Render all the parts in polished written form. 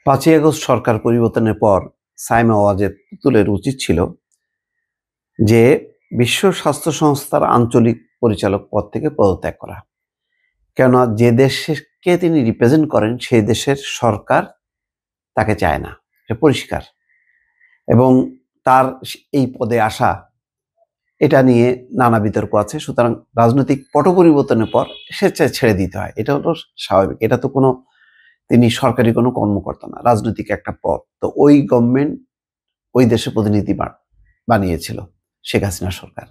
5ই August সরকার পরিবর্তনের পর সাইমা ওয়াজেদ পুতুলের উচিত ছিল যে বিশ্ব স্বাস্থ্য সংস্থার আঞ্চলিক পরিচালক পদ থেকে পদত্যাগ করা। কেননা যে দেশকে তিনি রিপ্রেজেন্ট করেন সেই দেশের সরকার তাকে চায় না, এটা পরিষ্কার। এবং তার এই পদে আসা এটা নিয়ে নানা বিতর্ক আছে। সুতরাং রাজনৈতিক পট পরিবর্তনের পর স্বেচ্ছায় ছেড়ে দিতে হয়, এটা হলো স্বাভাবিক। এটা তো তিনি সরকারি কোনো কর্মকর্তা না, রাজনৈতিক একটা পদ। তো ওই গভর্নমেন্ট ওই দেশে প্রতিনিধি বানিয়েছিল শেখ হাসিনা সরকার।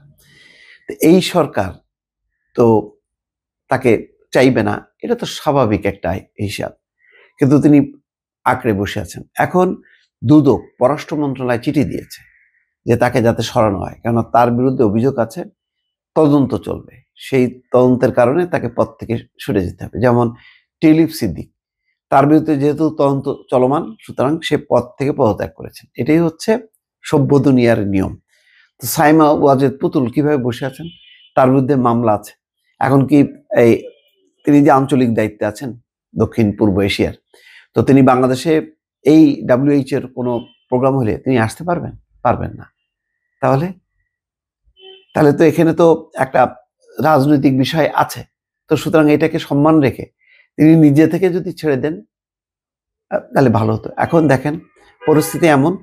তো এই সরকার তো তাকে চাইবে না, এটা তো স্বাভাবিক একটা হিসাব। কিন্তু তিনি আঁকড়ে বসে আছেন। এখন দুদক পররাষ্ট্র মন্ত্রণালয় চিঠি দিয়েছে যে তাকে যাতে সরানো হয়, কেননা তার বিরুদ্ধে অভিযোগ আছে, তদন্ত চলবে। সেই তদন্তের কারণে তাকে পদ থেকে সরে যেতে হবে। যেমন টিউলিপ সিদ্দিক, তার বিরুদ্ধে যেহেতু তদন্ত চলমান, সুতরাং সে পদ থেকে পদত্যাগ করেছেন। এটাই হচ্ছে সভ্য দুনিয়ার নিয়ম। তো সাইমা ওয়াজেদ পুতুল কিভাবে বসে আছেন? তার বিরুদ্ধে মামলা আছে। এখন কি এই তিনি যে আঞ্চলিক দায়িত্বে আছেন দক্ষিণ পূর্ব এশিয়ার, তো তিনি বাংলাদেশে এই WHO এর কোনো প্রোগ্রাম হলে তিনি আসতে পারবেন না। তাহলে তো এখানে তো একটা রাজনৈতিক বিষয় আছে। তো সুতরাং এটাকে সম্মান রেখে তিনি নিজে থেকে যদি ছেড়ে দেন তাহলে ভালো হতো। এখন দেখেন পরিস্থিতি এমন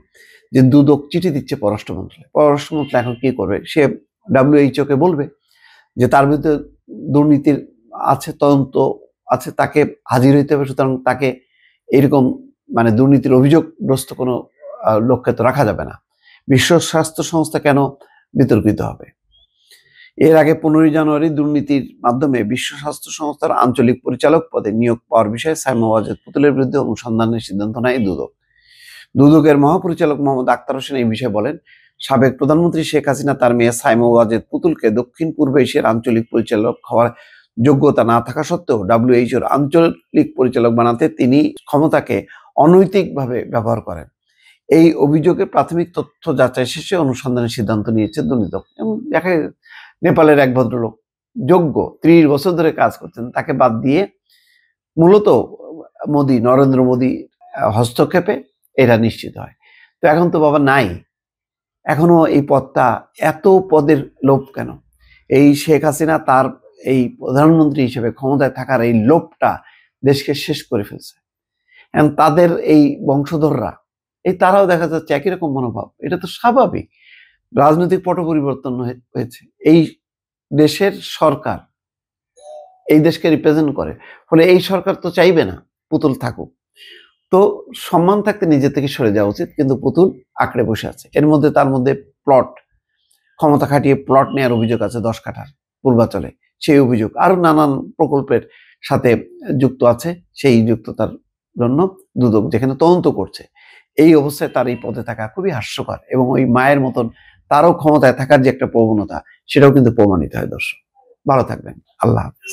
যে দুদক চিঠি দিচ্ছে পররাষ্ট্র মন্ত্রণালয় এখন কি করবে? সে WHO কে বলবে যে তার বিরুদ্ধে দুর্নীতির আছে, তদন্ত আছে, তাকে হাজির হইতে হবে। সুতরাং তাকে এরকম দুর্নীতির অভিযোগগ্রস্ত কোনো লোককে তো রাখা যাবে না। বিশ্ব স্বাস্থ্য সংস্থা কেন বিতর্কিত হবে? এর আগে 15ই জানুয়ারি দুর্নীতির মাধ্যমে বিশ্ব স্বাস্থ্য সংস্থার আঞ্চলিক পরিচালক পদে নিয়োগ পাওয়ার বিষয়ে সাইমা ওয়াজেদ পুতুলের বিরুদ্ধে অনুসন্ধানের সিদ্ধান্ত নেয় দুদকের মহাপরিচালক মোহাম্মদ আক্তার হোসেন এই বিষয়ে বলেন, সাবেক প্রধানমন্ত্রী শেখ হাসিনা তার মেয়ে সাইমা ওয়াজেদ পুতুলকে দক্ষিণ পূর্ব এশিয়ার আঞ্চলিক পরিচালক হওয়ার যোগ্যতা না থাকা সত্ত্বেও WHO আঞ্চলিক পরিচালক বানাতে তিনি ক্ষমতাকে অনৈতিকভাবে ব্যবহার করেন। এই অভিযোগের প্রাথমিক তথ্য যাচাই শেষে অনুসন্ধানের সিদ্ধান্ত নিয়েছে দুদক। এবং দেখা নেপালের এক ভদ্রলোক যোগ্য 30 বছর ধরে কাজ করছেন, তাকে বাদ দিয়ে মূলত নরেন্দ্র মোদী হস্তক্ষেপে এটা নিশ্চিত হয়। তো এখন তো বাবা নাই, এখনো এই পদটা, এত পদের লোভ কেন? এই শেখ হাসিনা তার এই প্রধানমন্ত্রী হিসেবে ক্ষমতায় থাকার এই লোভটা দেশকে শেষ করে ফেলছে। এখন তাদের এই বংশধররা তারাও দেখা যাচ্ছে একই রকম মনোভাব। এটা তো স্বাভাবিক, রাজনৈতিক পট পরিবর্তন হয়েছে। এই দেশের সরকার এই দেশকে রিপ্রেজেন্ট করে, ফলে এই সরকার তো চাইবে না পুতুল থাকুক। তো সম্মান থাকতে নিজে থেকে সরে যাওয়া উচিত, কিন্তু পুতুল আঁকড়ে বসে আছে। তার মধ্যে ক্ষমতা খাটিয়ে প্লট নেওয়ার অভিযোগ আছে 10 কাঠার পূর্বাচলে, সেই অভিযোগ আরো নানান প্রকল্পের সাথে যুক্ত আছে। সেই যুক্ততার জন্য দুদক যেখানে তদন্ত করছে, এই অবস্থায় তার এই পদে থাকা খুবই হাস্যকর। এবং ওই মায়ের মতন তারও ক্ষমতায় থাকার যে একটা প্রবণতা, সেটাও কিন্তু প্রমাণিত হয়। দর্শক ভালো থাকবেন, আল্লাহ হাফেজ।